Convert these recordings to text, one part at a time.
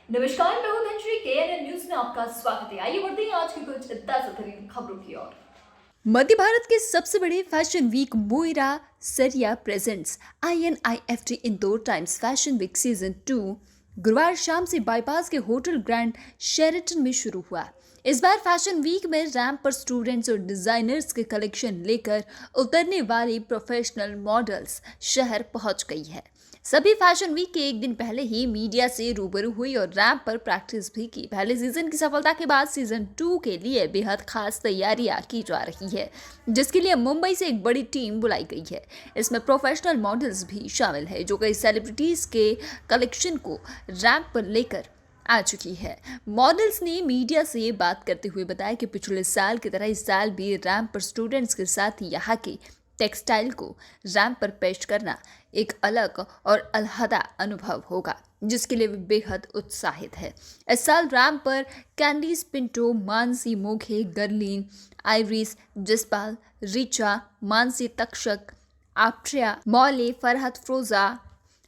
नमस्कार, मैं हूं धनश्री। केएनएन न्यूज में आपका स्वागत है। आइए बढ़ते हैं आज की कुछ ताज़ा-तरीन खबरों की ओर। मध्य भारत के सबसे बड़े फैशन वीक मोइरा सरिया presents INIFT Indore Times fashion week season 2 गुरुवार शाम से बाईपास के होटल ग्रैंड शेरेटन में शुरू हुआ। इस बार फैशन वीक में रैंप पर स्टूडेंट्स और डिजाइनर्स के कलेक्शन लेकर उतरने वाली प्रोफेशनल मॉडल्स शहर पहुंच गई है। सभी फैशन वीक के एक दिन पहले ही मीडिया से रूबरू हुई और रैंप पर प्रैक्टिस भी की। पहले सीजन की सफलता के बाद सीजन 2 के लिए बेहद खास तैयारियां की जा रही है, जिसके लिए मुंबई से एक बड़ी टीम बुलाई गई है। इसमें प्रोफेशनल मॉडल्स भी शामिल है, जो कई सेलिब्रिटीज के कलेक्शन को रैंप पर लेकर आ चुकी है। मॉडल्स ने मीडिया से बात करते हुए बताया कि पिछले साल की तरह इस साल भी रैंप पर स्टूडेंट्स के साथ यहाँ के टेक्सटाइल को रैंप पर पेश करना एक अलग और अलहदा अनुभव होगा, जिसके लिए वे बेहद उत्साहित है। इस साल रैंप पर कैंडीज पिंटो, मानसी मोघे, गर्लीन, आइरिस, जसपाल, रिचा, मानसी तक्षक, आप्ट्रिया, मौले, फरहत फ्रोजा,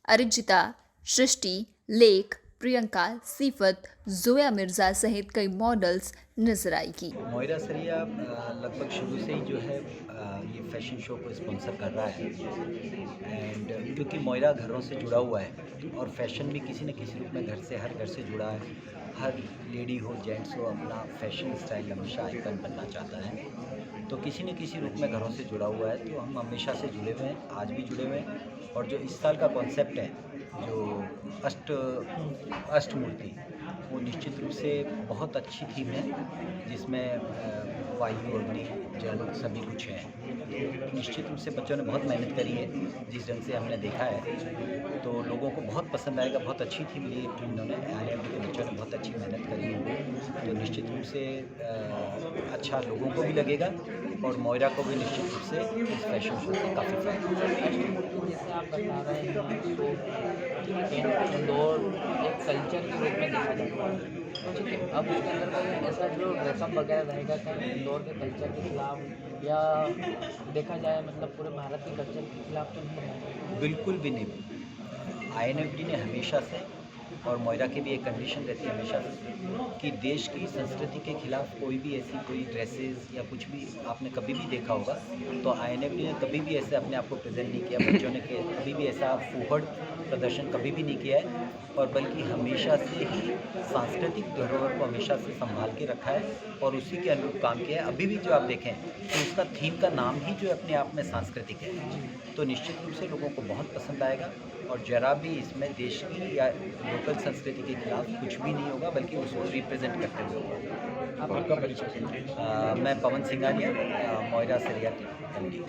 अरिजिता, सृष्टि, लेक, प्रियंका, सीफत, जोया मिर्जा सहित कई मॉडल्स नजर आएगी। मोइरा सरिया लगभग शुरू से ही जो है ये फैशन शो को स्पॉन्सर कर रहा है। एंड क्योंकि मोइरा घरों से जुड़ा हुआ है और फैशन भी किसी न किसी रूप में हर घर से जुड़ा है। हर लेडी हो, जेंट्स हो, अपना फैशन स्टाइल हमेशा आइकन बनना चाहता है, तो किसी न किसी रूप में घरों से जुड़ा हुआ है। तो हम हमेशा से जुड़े हुए हैं, आज भी जुड़े हुए हैं। और जो इस साल का कॉन्सेप्ट है, जो अष्टमूर्ति, वो निश्चित रूप से बहुत अच्छी थीम है, जिसमें वायु, अग्नि, जल सभी कुछ है। तो निश्चित रूप से बच्चों ने बहुत मेहनत करी है, जिस ढंग से हमने देखा है, तो लोगों को बहुत पसंद आएगा। बहुत अच्छी थीम ली इन्होंने, IIM के बच्चों ने बहुत अच्छी मेहनत करी है, तो निश्चित रूप से अच्छा लोगों को भी लगेगा और मोइरा को भी निश्चित रूप से इस फैशन शो से काफ़ी फायदा। जैसे आप बता रहे हैं तो इंदौर एक कल्चर के रूप में देखा जाता है, तो ठीक है। अब उसके अंदर कोई ऐसा जो ड्रेसअप वगैरह रहेगा कहीं इंदौर के कल्चर के खिलाफ, या देखा जाए मतलब पूरे भारत के कल्चर के खिलाफ तो नहीं रहेगा? बिल्कुल भी नहीं। INFD ने हमेशा से, और मोइरा की भी एक कंडीशन रहती है हमेशा से, कि देश की संस्कृति के खिलाफ कोई भी ऐसी कोई ड्रेसेस या कुछ भी आपने कभी भी देखा होगा, तो INFD ने कभी भी ऐसे अपने आप को प्रेजेंट नहीं किया। बच्चों ने कभी भी ऐसा फूहड़ प्रदर्शन कभी भी नहीं किया है, और बल्कि हमेशा से ही सांस्कृतिक धरोहर को हमेशा से संभाल के रखा है और उसी के अनुरूप काम किया है। अभी भी जो आप देखें तो उसका थीम का नाम ही जो अपने आप में सांस्कृतिक है, तो निश्चित रूप से लोगों को बहुत पसंद आएगा। और जरा भी इसमें देश की या लोकल संस्कृति के खिलाफ कुछ भी नहीं होगा, बल्कि उसको रिप्रेजेंट करते हुए होगा। आपका परिचय? मैं पवन सिंघानिया, मोइरा सरिया के MD।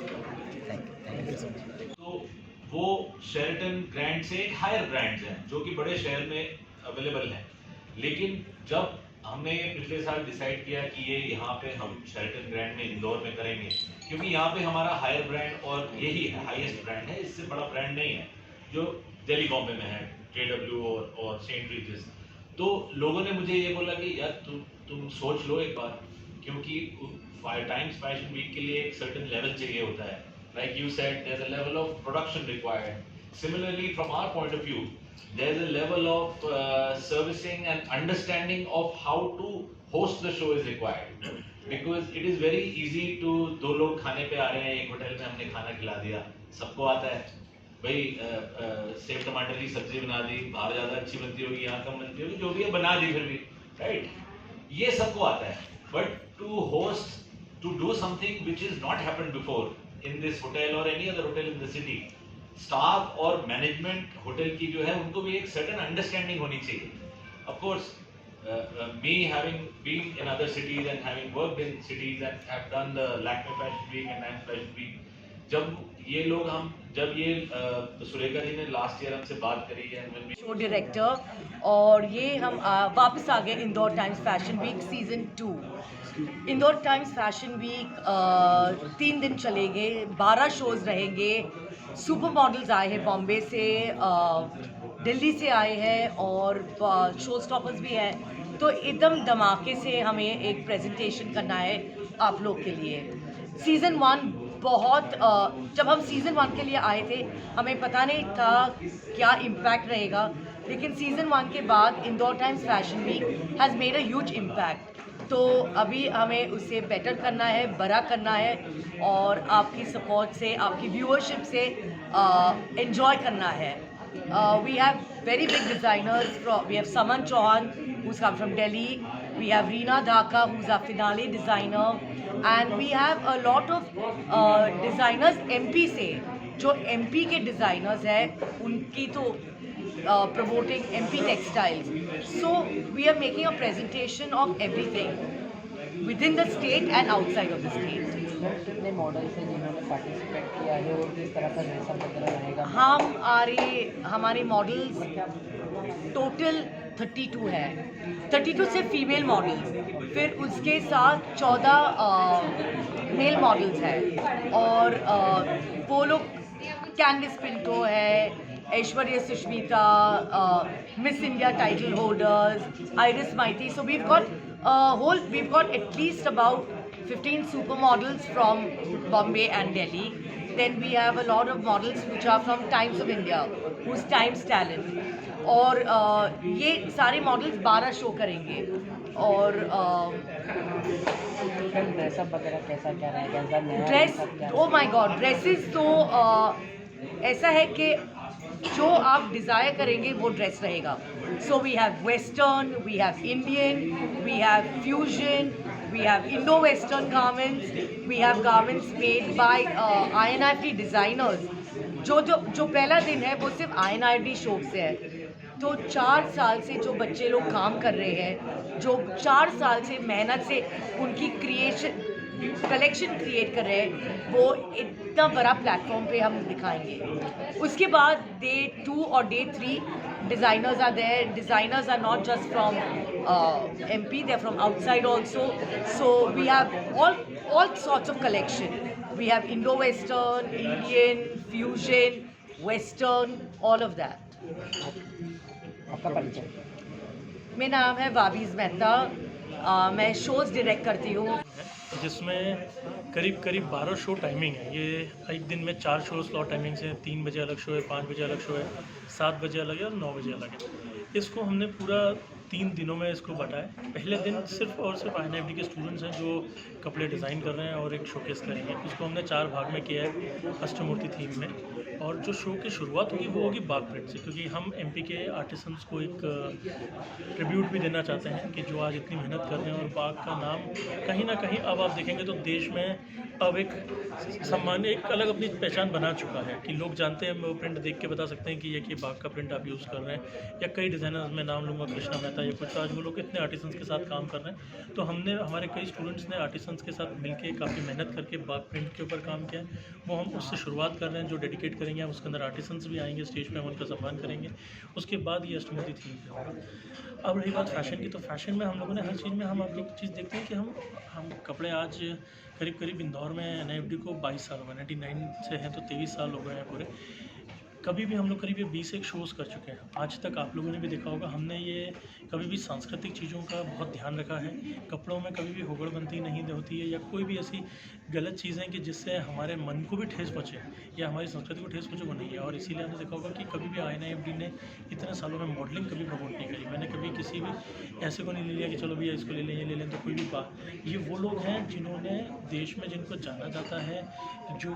Thank you so much. तो वो शेरेटन ग्रैंड से एक हायर ब्रांड्स हैं जो कि बड़े शहर में अवेलेबल हैं, लेकिन जब हमने पिछले साल डिसाइड किया कि ये यहाँ पे हम शेरेटन ग्रैंड में इंदौर में करेंगे, क्योंकि यहाँ पे हमारा हायर ब्रांड और यही है, हाईएस्ट ब्रांड है, इससे बड़ा ब्रांड नहीं है जो दिल्ली बॉम्बे में है, JW और सेंट रीजेस। तो लोगों ने मुझे ये बोला कि यार तुम सोच लो एक बार, क्योंकि टाइम्स फैशन वीक के लिए एक सर्टेन लेवल चाहिए होता है। Like you said, there's a level of production required. Similarly, from our point of view, there's a level of servicing and understanding of how to host the show is required. Because it is very easy to, दो लोग खाने पे आ रहे हैं एक hotel में, हमने खाना खिला दिया, सबको आता है भाई, सेब टमाटर की सब्जी बना दी, बाहर ज़्यादा अच्छी बनती होगी, यहाँ कम बनती होगी, जो भी है बना दी, फिर भी राइट, ये सबको आता है। But to host, to do something which is not happened before in this hotel or any other hotel in the city, staff और management होटल की जो है उनको भी एक certain understanding होनी चाहिए। Of course, me having been in other cities and having worked in cities and have done the Lakme Fashion Week and Times Fashion Week, जब ये सुरेखा जी ने लास्ट ईयर हमसे बात करी है शो डायरेक्टर, और ये हम वापस आ गए Indore Times fashion week season 2। Indore Times fashion week 3 दिन चलेंगे, 12 शोज़ रहेंगे। सुपर मॉडल्स आए हैं बॉम्बे से, दिल्ली से आए हैं, और शो स्टॉपर्स भी हैं। तो एकदम धमाके से हमें एक प्रेजेंटेशन करना है आप लोग के लिए। सीज़न 1 बहुत जब हम सीज़न 1 के लिए आए थे हमें पता नहीं था क्या इम्पैक्ट रहेगा, लेकिन सीज़न 1 के बाद Indore Times fashion week has made a huge impact. तो अभी हमें उसे बेटर करना है, बड़ा करना है और आपकी सपोर्ट से, आपकी व्यूअरशिप से एंजॉय करना है। We have very big designers. We have Saman Chauhan, who's come from Delhi. We have Reena Dhaka, who's our finale designer, and we have a lot of designers MP से, जो MP के designers हैं, उनकी तो promoting MP textiles. So we are making a presentation of everything within the state and outside of the state. कितने models हैं जिन्होंने participate किया है और किस तरह का ड्रेसअप वगैरह रहेगा? हमारे मॉडल्स टोटल 32 है। 32 सिर्फ फीमेल मॉडल्स, फिर उसके साथ 14 मेल मॉडल्स हैं और वो लोग कैंडिस पिंटो है, Aishwarya Sushmita, Miss India title holders, Iris Maity. So we've got at least about 15 supermodels from Bombay and Delhi. Then we have a lot of models which are from Times of India, who's Times Talent. और ये सारे models 12 show करेंगे और dress up वगैरह कैसा क्या रहेगा? Dress, oh my God, dresses तो ऐसा है कि जो आप डिज़ायर करेंगे वो ड्रेस रहेगा. So we have western, we have Indian, we have fusion, we have Indo western garments, we have garments made by INIFT designers. जो पहला दिन है वो सिर्फ INIFT शो से है. तो 4 साल से जो बच्चे लोग काम कर रहे हैं, जो 4 साल से मेहनत से उनकी कलेक्शन क्रिएट कर रहे हैं, वो इतना बड़ा प्लेटफॉर्म पे हम दिखाएंगे. उसके बाद डे 2 और day 3 designers are there. Designers are not just from MP, they're from outside also. So we have all sorts of collection. We have Indo-Western, Indian, fusion, Western, all of that. आपका परिचय? मेरा नाम है वाबीज़ मेहता. मैं shows direct करती हूँ. जिसमें करीब 12 शो टाइमिंग है. ये एक दिन में 4 शो स्लॉट टाइमिंग्स हैं. 3 बजे अलग शो है, 5 बजे अलग शो है, 7 बजे अलग है और 9 बजे अलग है. इसको हमने पूरा 3 दिनों में इसको बांटा है. पहले दिन सिर्फ और सिर्फ INIFT के स्टूडेंट्स हैं जो कपड़े डिज़ाइन कर रहे हैं और एक शोकेस करेंगे. उसको हमने 4 भाग में किया है अष्टमूर्ति थीम में. और जो शो की शुरुआत होगी वो होगी बाग प्रिंट से, क्योंकि हम MP के आर्टिसंस को एक ट्रिब्यूट भी देना चाहते हैं कि जो आज इतनी मेहनत कर रहे हैं. और बाग का नाम कहीं ना कहीं अब आप देखेंगे तो देश में अब एक सम्मान, एक अलग अपनी पहचान बना चुका है कि लोग जानते हैं. वो प्रिंट देख के बता सकते हैं कि ये कि बाग का प्रिंट आप यूज़ कर रहे हैं. या कई डिज़ाइनर्स में नाम लूँगा, कृष्णा मेहता या कुछ, आज वो लोग इतने आर्टिसंस के साथ काम कर रहे हैं. तो हमने, हमारे कई स्टूडेंट्स ने आर्टिसंस के साथ मिलके काफ़ी मेहनत करके बाग प्रिंट के ऊपर काम किया है. वो हम उससे शुरुआत कर रहे हैं. जो डेडिकेट करेंगे हम, उसके अंदर आर्टिसंस भी आएंगे स्टेज पे, हम उनका सम्मान करेंगे. उसके बाद ये अष्टमूर्ति थीम पे होगा. अब रही बात फैशन की, तो फैशन में हम लोगों ने हर चीज़ में हम आप एक चीज़ देखते हैं कि हम कपड़े आज करीब इंदौर में INIFT को 22 साल हो गए. 99 से हैं तो 23 साल हो गए हैं पूरे. कभी भी हम लोग करीब 20 शोज़ कर चुके हैं. आज तक आप लोगों ने भी देखा होगा, हमने ये कभी भी सांस्कृतिक चीज़ों का बहुत ध्यान रखा है. कपड़ों में कभी भी होगड़बंती नहीं होती है या कोई भी ऐसी गलत चीज़ें कि जिससे हमारे मन को भी ठेस पहुँचे या हमारी संस्कृति को ठेस पहुँचे, वो नहीं है. और इसीलिए आपने देखा होगा कि कभी भी INIFT ने इतने सालों में मॉडलिंग कभी प्रमोट नहीं करी. मैंने कभी किसी भी ऐसे को नहीं ले लिया कि चलो भैया इसको ले लें, ये ले लें. तो कोई भी बात, ये वो लोग हैं जिन्होंने देश में, जिनको जाना जाता है, जो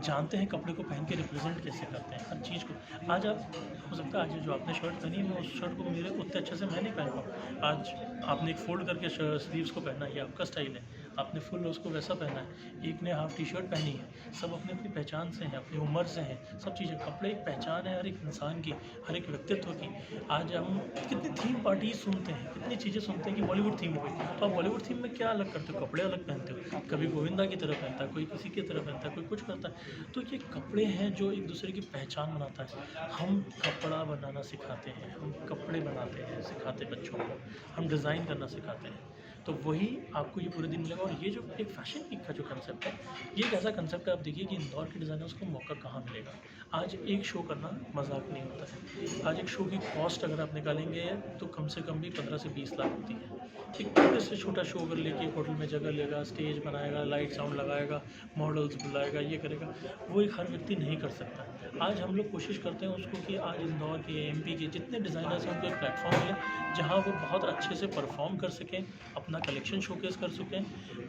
जानते हैं कपड़े को पहन के रिप्रेजेंट कैसे करते हैं हर चीज़ को. आज आप, हो सकता है आज जो आपने शर्ट पहनी है, उस शर्ट को मेरे उतने अच्छे से मैं नहीं पहन पाऊँ. आज आपने एक फोल्ड करके स्लीव्स को पहना, ये आपका स्टाइल है. आपने फुल उसको वैसा पहना है, एक ने हाफ टी-शर्ट पहनी है. सब अपनी अपनी पहचान से हैं, अपनी उम्र से हैं, सब चीज़ें. कपड़े एक पहचान है हर एक इंसान की, हर एक व्यक्तित्व की. आज हम कितनी थीम पार्टी सुनते हैं, कितनी चीज़ें सुनते हैं कि बॉलीवुड थीम हो गई. तो आप बॉलीवुड थीम में क्या अलग करते हो? कपड़े अलग पहनते हो. कभी गोविंदा की तरह पहनता है, कोई किसी की तरह पहनता है, कोई कुछ करता है. तो ये कपड़े हैं जो एक दूसरे की पहचान बनाता है. हम कपड़ा बनाना सिखाते हैं, हम कपड़े बनाते हैं, सिखाते बच्चों को, हम डिज़ाइन करना सिखाते हैं. तो वही आपको ये पूरे दिन मिलेगा. और ये जो एक फैशन वीक का जो कंसेप्ट है, ये एक ऐसा कंसेप्ट है, आप देखिए कि इंदौर के डिज़ाइनर्स को मौका कहाँ मिलेगा. आज एक शो करना मजाक नहीं होता है। आज एक शो की कॉस्ट अगर आप निकालेंगे तो कम से कम भी 15 से 20 लाख होती है। एक छोटे से छोटा शो अगर लेके होटल में जगह लेगा, स्टेज बनाएगा, लाइट साउंड लगाएगा, मॉडल्स बुलाएगा, ये करेगा, वो एक हर व्यक्ति नहीं कर सकता। आज हम लोग कोशिश करते हैं उसको कि आज इंदौर के, एमपी के जितने डिज़ाइनर्स हैं उनको एक प्लेटफॉर्म मिले जहाँ वो बहुत अच्छे से परफॉर्म कर सकें, अपना कलेक्शन शोकेस कर सकें,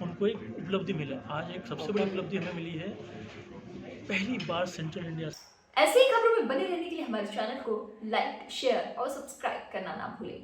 उनको एक उपलब्धि मिले। आज एक सबसे बड़ी उपलब्धि हमें मिली है, पहली बार सेंट्रल इंडिया। ऐसी ही खबरों में बने रहने के लिए हमारे चैनल को लाइक, शेयर और सब्सक्राइब करना ना भूलें।